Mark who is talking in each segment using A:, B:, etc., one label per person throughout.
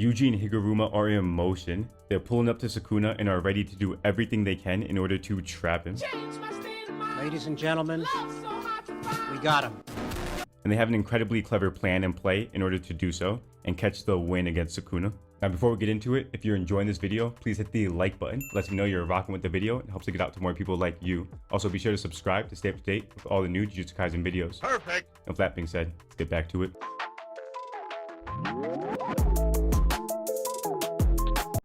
A: Yuji and Higuruma are in motion. They're pulling up to Sukuna and are ready to do everything they can in order to trap him.
B: Ladies and gentlemen, we got him.
A: And they have an incredibly clever plan in play in order to do so and catch the win against Sukuna. Now before we get into it, if you're enjoying this video, please hit the like button. Lets me know you're rocking with the video and helps it get out to more people like you. Also be sure to subscribe to stay up to date with all the new Jujutsu Kaisen videos.
C: Perfect.
A: And with that being said, let's get back to it.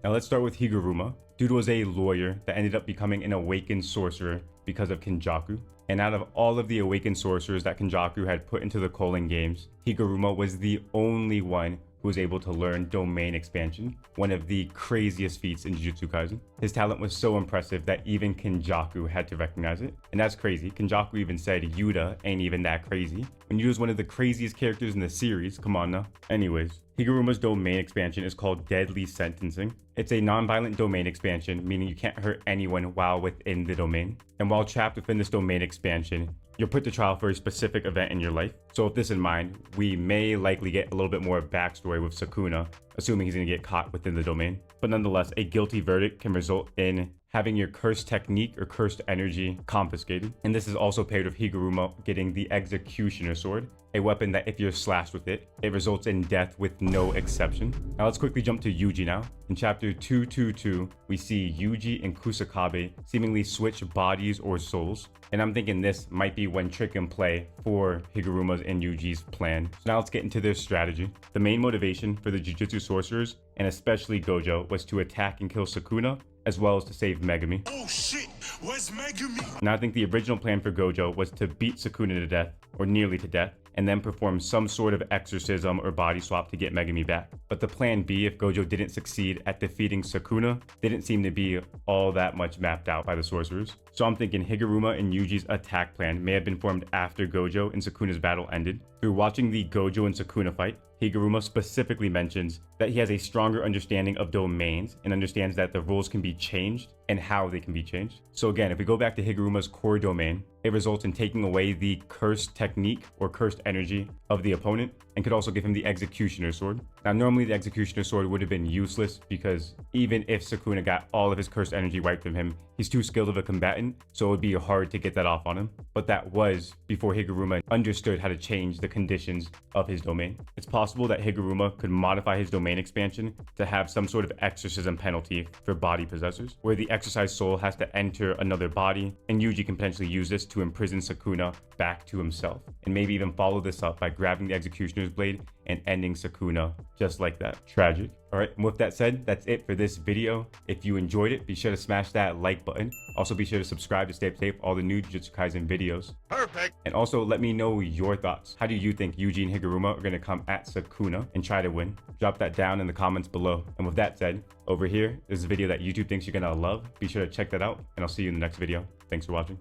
A: Now let's start with Higuruma. Dude was a lawyer that ended up becoming an awakened sorcerer because of kenjaku. And out of all of the awakened sorcerers that kenjaku had put into the Culling Games, Higuruma was the only one who was able to learn domain expansion, one of the craziest feats in Jujutsu Kaisen. His talent was so impressive that even kenjaku had to recognize it. And that's crazy. Kenjaku even said Yuta ain't even that crazy. When Yuta is one of the craziest characters in the series, come on now. Anyways, Higuruma's domain expansion is called Deadly Sentencing. It's a non-violent domain expansion, meaning you can't hurt anyone while within the domain. And while trapped within this domain expansion, you're put to trial for a specific event in your life. So with this in mind, we may likely get a little bit more backstory with Sukuna, assuming he's going to get caught within the domain. But nonetheless, a guilty verdict can result in having your cursed technique or cursed energy confiscated. And this is also paired with Higuruma getting the Executioner Sword, a weapon that if you're slashed with it, it results in death with no exception. Now let's quickly jump to Yuji now. In chapter 222, we see Yuji and Kusakabe seemingly switch bodies or souls. And I'm thinking this might be one trick in play for Higuruma's and Yuji's plan. So now let's get into their strategy. The main motivation for the Jujutsu sorcerers, and especially Gojo, was to attack and kill Sukuna, as well as to save Megumi.
C: Oh shit, where's Megumi?
A: Now I think the original plan for Gojo was to beat Sukuna to death, or nearly to death, and then perform some sort of exorcism or body swap to get Megumi back. But the plan B, if Gojo didn't succeed at defeating Sukuna, didn't seem to be all that much mapped out by the sorcerers. So I'm thinking Higuruma and Yuji's attack plan may have been formed after Gojo and Sukuna's battle ended. Through watching the Gojo and Sukuna fight, Higuruma specifically mentions that he has a stronger understanding of domains and understands that the rules can be changed and how they can be changed. So again, if we go back to Higuruma's core domain, it results in taking away the cursed technique or cursed energy of the opponent and could also give him the Executioner Sword. Now normally the Executioner Sword would have been useless because even if Sukuna got all of his cursed energy wiped from him, he's too skilled of a combatant, so it would be hard to get that off on him. But that was before Higuruma understood how to change the conditions of his domain. It's possible that Higuruma could modify his domain expansion to have some sort of exorcism penalty for body possessors, where the exorcised soul has to enter another body, and Yuji can potentially use this to imprison Sukuna back to himself, and maybe even follow this up by grabbing the Executioner's blade and ending Sukuna just like that. Tragic. Alright, and with that said, that's it for this video. If you enjoyed it, be sure to smash that like button. Also be sure to subscribe to stay up to date with all the new Jujutsu Kaisen videos.
C: Perfect.
A: And also let me know your thoughts. How do you think Yuji and Higuruma are going to come at Sukuna and try to win? Drop that down in the comments below. And with that said, over here is a video that YouTube thinks you're going to love. Be sure to check that out, and I'll see you in the next video. Thanks for watching.